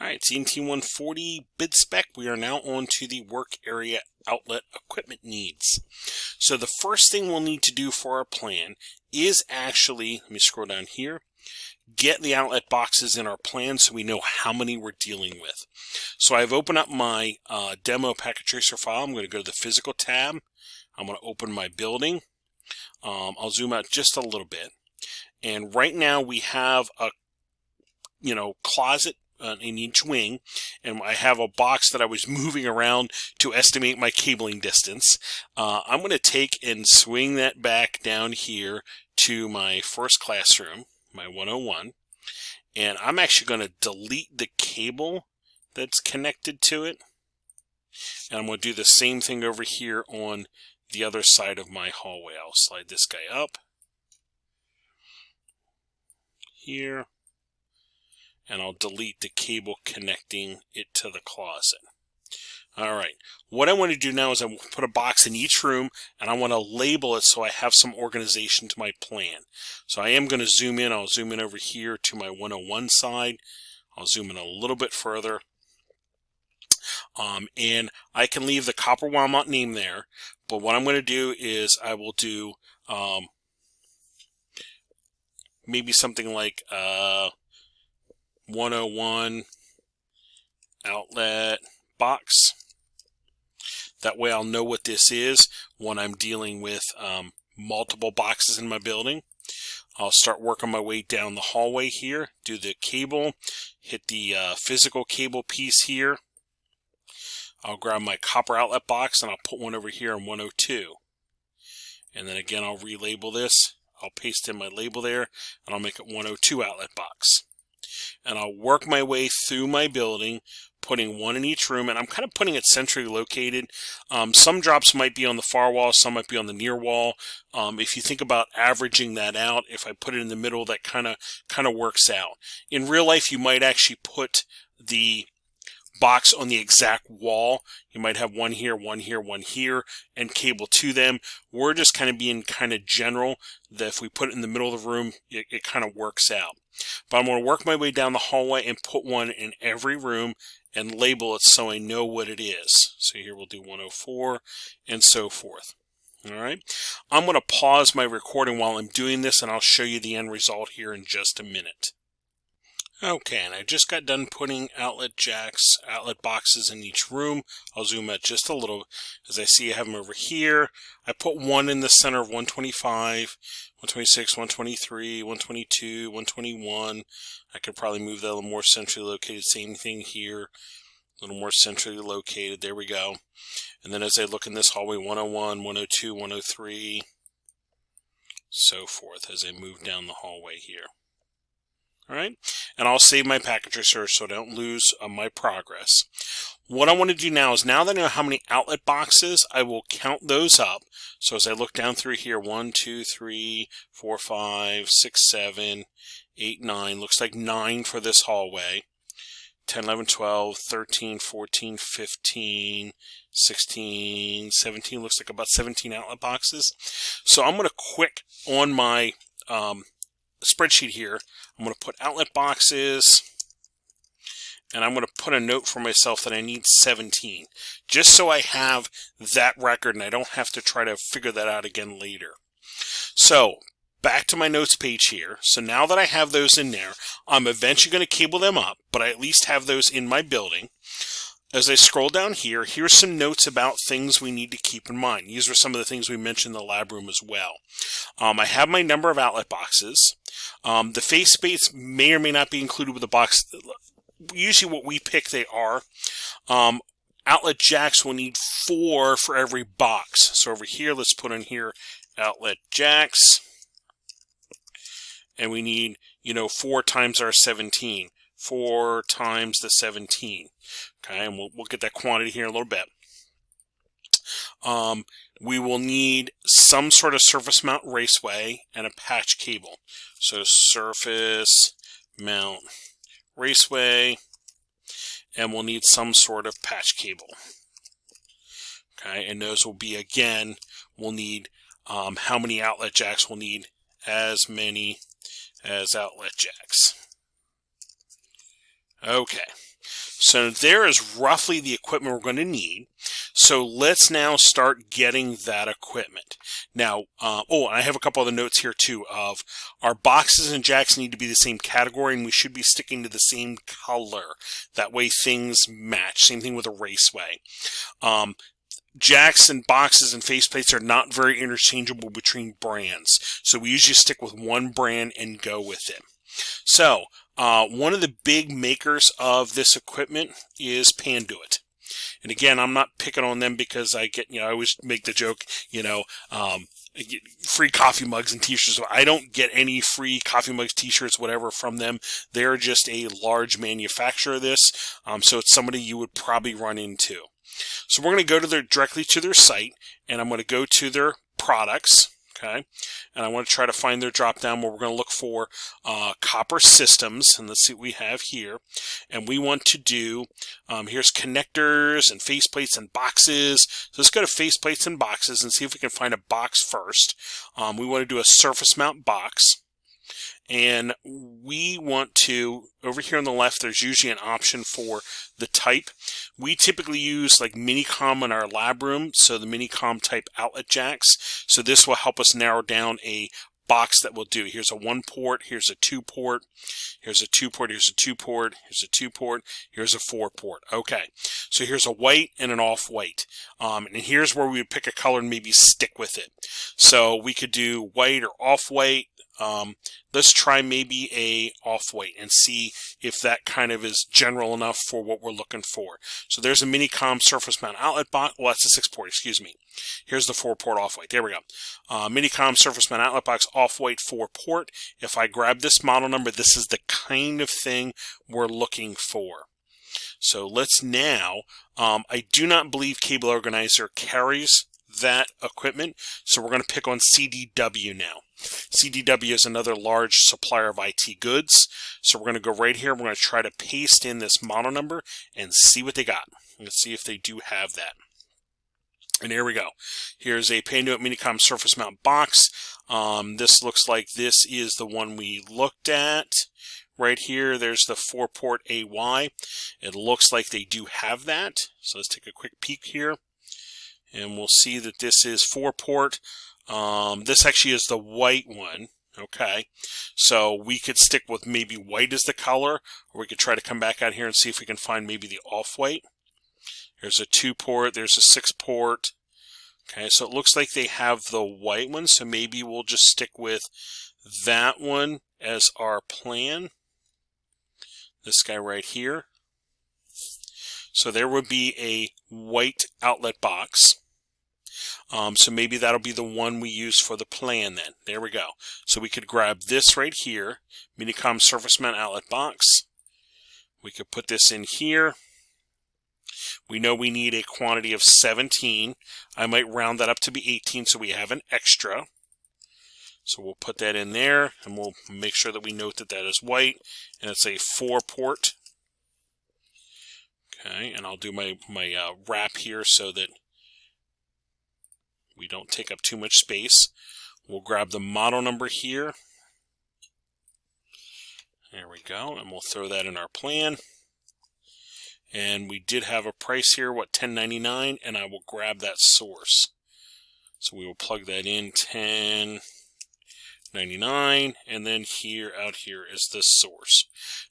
Alright, CNT140 bid spec. We are now on to the work area outlet equipment needs. So the first thing we'll need to do for our plan is actually, let me scroll down here, get the outlet boxes in our plan so we know how many we're dealing with. So I've opened up my demo packet tracer file. I'm going to go to the physical tab. I'm going to open my building. I'll zoom out just a little bit. And right now we have a closet in each wing, and I have a box that I was moving around to estimate my cabling distance. I'm going to take and swing that back down here to my first classroom, my 101, and I'm actually going to delete the cable that's connected to it, and I'm going to do the same thing over here on the other side of my hallway. I'll slide this guy up here, and I'll delete the cable connecting it to the closet. Alright, what I want to do now is I want to put a box in each room, and I want to label it so I have some organization to my plan. So I am going to zoom in. I'll zoom in over here to my 101 side. I'll zoom in a little bit further. And I can leave the copper wire mount name there, but what I'm going to do is I will do maybe something like 101 outlet box. That way I'll know what this is when I'm dealing with multiple boxes in my building. I'll start working my way down the hallway here, do the cable, hit the physical cable piece here. I'll grab my copper outlet box and I'll put one over here in 102. And then again I'll relabel this. I'll paste in my label there and I'll make it 102 outlet box. And I'll work my way through my building, putting one in each room, and I'm kind of putting it centrally located. Some drops might be on the far wall, some might be on the near wall. If you think about averaging that out, if I put it in the middle, that kind of works out. In real life, you might actually put the box on the exact wall. You might have one here, one here, one here, and cable to them. We're just kind of being kind of general, that if we put it in the middle of the room, it kind of works out. But I'm going to work my way down the hallway and put one in every room and label it so I know what it is. So here we'll do 104 and so forth. Alright, I'm going to pause my recording while I'm doing this, and I'll show you the end result here in just a minute. Okay, and I just got done putting outlet boxes in each room. I'll zoom out just a little. As I see, I have them over here. I put one in the center of 125, 126, 123, 122, 121. I could probably move that a little more centrally located. Same thing here. A little more centrally located. There we go. And then as I look in this hallway, 101, 102, 103, so forth as I move down the hallway here. Alright, and I'll save my packet tracer so I don't lose my progress. What I want to do now is, now that I know how many outlet boxes, I will count those up. So as I look down through here, 1, 2, 3, 4, 5, 6, 7, 8, 9, looks like 9 for this hallway. 10, 11, 12, 13, 14, 15, 16, 17, looks like about 17 outlet boxes. So I'm going to quick on my spreadsheet here, I'm going to put outlet boxes, and I'm going to put a note for myself that I need 17, just so I have that record and I don't have to try to figure that out again later. So back to my notes page here. So now that I have those in there, I'm eventually going to cable them up, but I at least have those in my building. As I scroll down here, here's some notes about things we need to keep in mind. These are some of the things we mentioned in the lab room as well. I have my number of outlet boxes. The face space may or may not be included with the box. Usually what we pick, they are. Outlet jacks will need 4 for every box. So over here, let's put in here outlet jacks. And we need, 4 times our 17. 4 times the 17. Okay, and we'll get that quantity here in a little bit. We will need some sort of surface mount raceway and a patch cable. So surface mount raceway, and we'll need some sort of patch cable. Okay, and those will be, again, we'll need how many outlet jacks? We'll need as many as outlet jacks. Okay, So there is roughly the equipment we're going to need. So let's now start getting that equipment. Now, and I have a couple other notes here too of our boxes and jacks need to be the same category, and we should be sticking to the same color. That way things match. Same thing with a raceway. Jacks and boxes and faceplates are not very interchangeable between brands. So we usually stick with one brand and go with it. So, one of the big makers of this equipment is Panduit. And again, I'm not picking on them because I always make the joke, free coffee mugs and t-shirts. I don't get any free coffee mugs, t-shirts, whatever from them. They're just a large manufacturer of this. So it's somebody you would probably run into. So we're going to go directly to their site, and I'm going to go to their products. Okay, and I want to try to find their drop down where we're going to look for copper systems, and let's see what we have here. And we want to do, here's connectors and faceplates and boxes. So let's go to faceplates and boxes and see if we can find a box first. We want to do a surface mount box. And we want to, over here on the left, there's usually an option for the type. We typically use like Minicom in our lab room, so the Minicom type outlet jacks. So this will help us narrow down a box that will do. Here's a 1 port, here's a 2 port, here's a 2 port, here's a 2 port, here's a 2 port, here's a 4 port. Okay, so here's a white and an off-white. And here's where we would pick a color and maybe stick with it. So we could do white or off-white. Let's try maybe a off-white and see if that kind of is general enough for what we're looking for. So there's a Minicom surface mount outlet box. Well, that's a 6 port, excuse me. Here's the 4 port off-white. There we go. Minicom surface mount outlet box off-white 4 port. If I grab this model number, this is the kind of thing we're looking for. So let's now, I do not believe Cable Organizer carries that equipment, so we're going to pick on CDW now. CDW is another large supplier of IT goods, so we're going to go right here. We're going to try to paste in this model number and see what they got. Let's see if they do have that. And here we go. Here's a Panduit Minicom surface mount box. This looks like this is the one we looked at. Right here, there's the 4 port AY. It looks like they do have that. So let's take a quick peek here. And we'll see that this is 4 port. This actually is the white one. Okay, so we could stick with maybe white as the color, or we could try to come back out here and see if we can find maybe the off-white. There's a 2 port, there's a 6 port. Okay, so it looks like they have the white one, so maybe we'll just stick with that one as our plan. This guy right here. So there would be a white outlet box. So maybe that'll be the one we use for the plan then. There we go. So we could grab this right here, Minicom surface mount outlet box. We could put this in here. We know we need a quantity of 17. I might round that up to be 18 so we have an extra. So we'll put that in there, and we'll make sure that we note that that is white, and it's a 4 port. Okay, and I'll do my wrap here so that we don't take up too much space. We'll grab the model number here. There we go, and we'll throw that in our plan. And we did have a price here, what, $10.99, and I will grab that source. So we will plug that in, $10.99, and then out here is the source.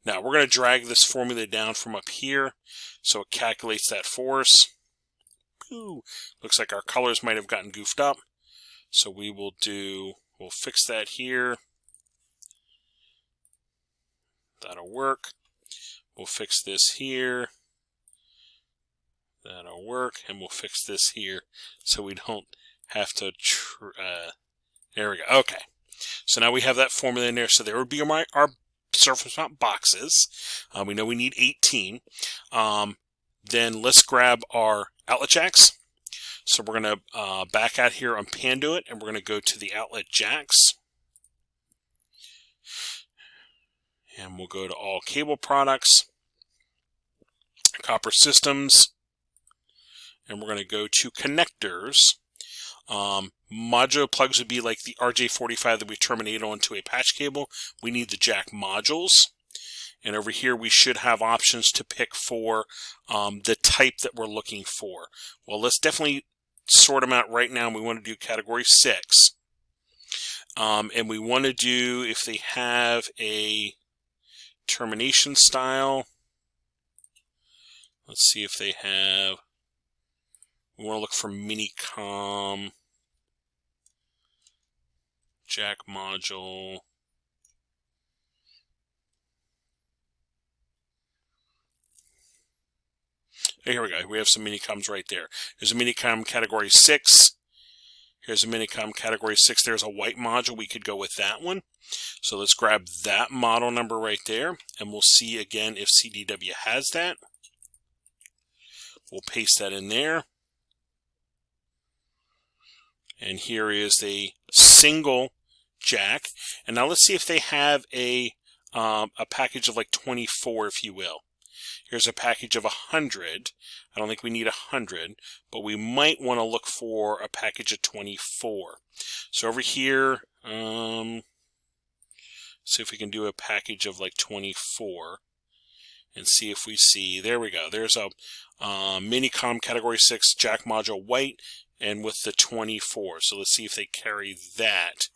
Now we're going to drag this formula down from up here so it calculates that for us. Ooh, looks like our colors might have gotten goofed up. So we'll fix that here. That'll work. We'll fix this here. That'll work. And we'll fix this here so we don't have to, there we go. Okay. So now we have that formula in there. So there would be our surface mount boxes. We know we need 18. Then let's grab our outlet jacks. So we're going to back out here on Panduit, and we're going to go to the outlet jacks. And we'll go to all cable products, copper systems, and we're going to go to connectors. Modular plugs would be like the RJ45 that we terminate onto a patch cable. We need the jack modules. And over here we should have options to pick for the type that we're looking for. Well, let's definitely sort them out right now. We want to do category 6. And we want to do, if they have a termination style, let's see if they have, we want to look for Minicom, jack module. Here we go. We have some Minicoms right there. There's a Minicom category 6. Here's a Minicom category 6. There's a white module. We could go with that one. So let's grab that model number right there, and we'll see again if CDW has that. We'll paste that in there. And here is a single jack. And now let's see if they have a package of like 24, if you will. Here's a package of 100. I don't think we need 100, but we might want to look for a package of 24. So over here, see if we can do a package of like 24 and see if we see, there we go. There's a Minicom category 6 jack module white and with the 24. So let's see if they carry that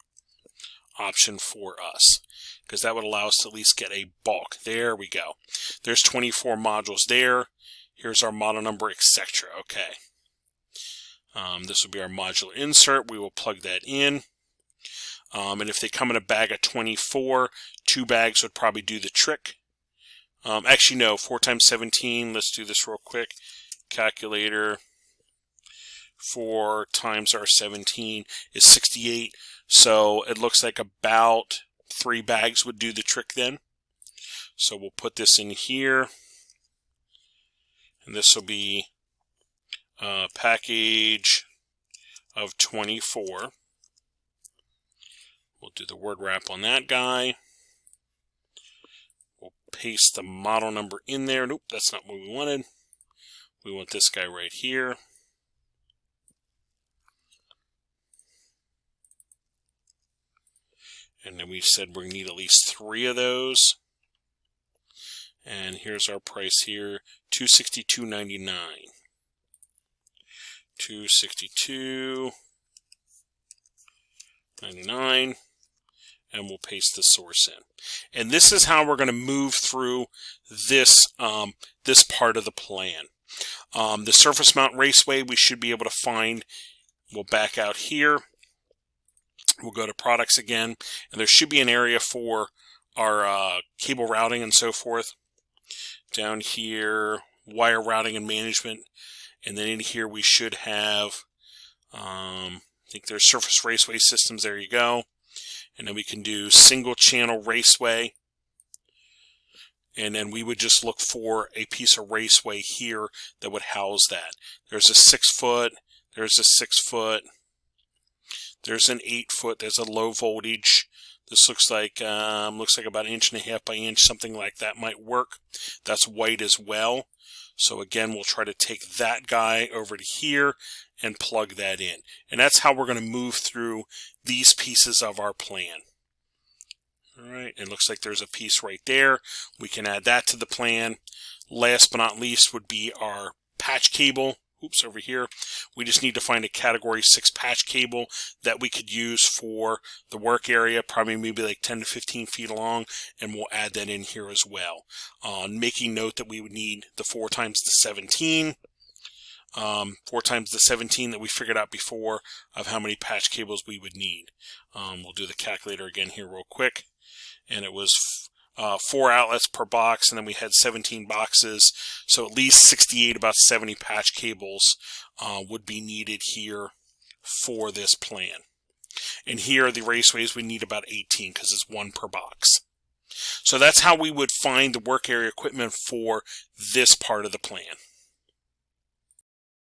option for us, because that would allow us to at least get a bulk. There we go. There's 24 modules there. Here's our model number, etc. Okay. This will be our modular insert. We will plug that in. And if they come in a bag of 24, 2 bags would probably do the trick. Actually, no, 4 times 17. Let's do this real quick. Calculator. 4 times our 17 is 68. So it looks like about 3 bags would do the trick then. So we'll put this in here. And this will be a package of 24. We'll do the word wrap on that guy. We'll paste the model number in there. Nope, that's not what we wanted. We want this guy right here. And then we said we need at least 3 of those. And here's our price here, $262.99. $262.99. And we'll paste the source in. And this is how we're going to move through this this part of the plan. The surface mount raceway we should be able to find. We'll back out here. We'll go to products again, and there should be an area for our cable routing and so forth. Down here, wire routing and management, and then in here we should have, I think there's surface raceway systems. There you go. And then we can do single channel raceway, and then we would just look for a piece of raceway here that would house that. There's a 6 foot, there's a 6 foot. There's an 8 foot. There's a low voltage. This looks like about 1.5 inches by inch, something like that might work. That's white as well. So again, we'll try to take that guy over to here and plug that in. And that's how we're going to move through these pieces of our plan. All right, it looks like there's a piece right there. We can add that to the plan. Last but not least would be our patch cable. Oops, over here. We just need to find a category 6 patch cable that we could use for the work area, probably maybe like 10 to 15 feet long, and we'll add that in here as well. Making note that we would need the 4 times the 17, 4 times the 17 that we figured out before of how many patch cables we would need. We'll do the calculator again here real quick, and it was 4 outlets per box, and then we had 17 boxes, so at least 68, about 70 patch cables would be needed here for this plan. And here the raceways we need about 18 because it's 1 per box. So that's how we would find the work area equipment for this part of the plan.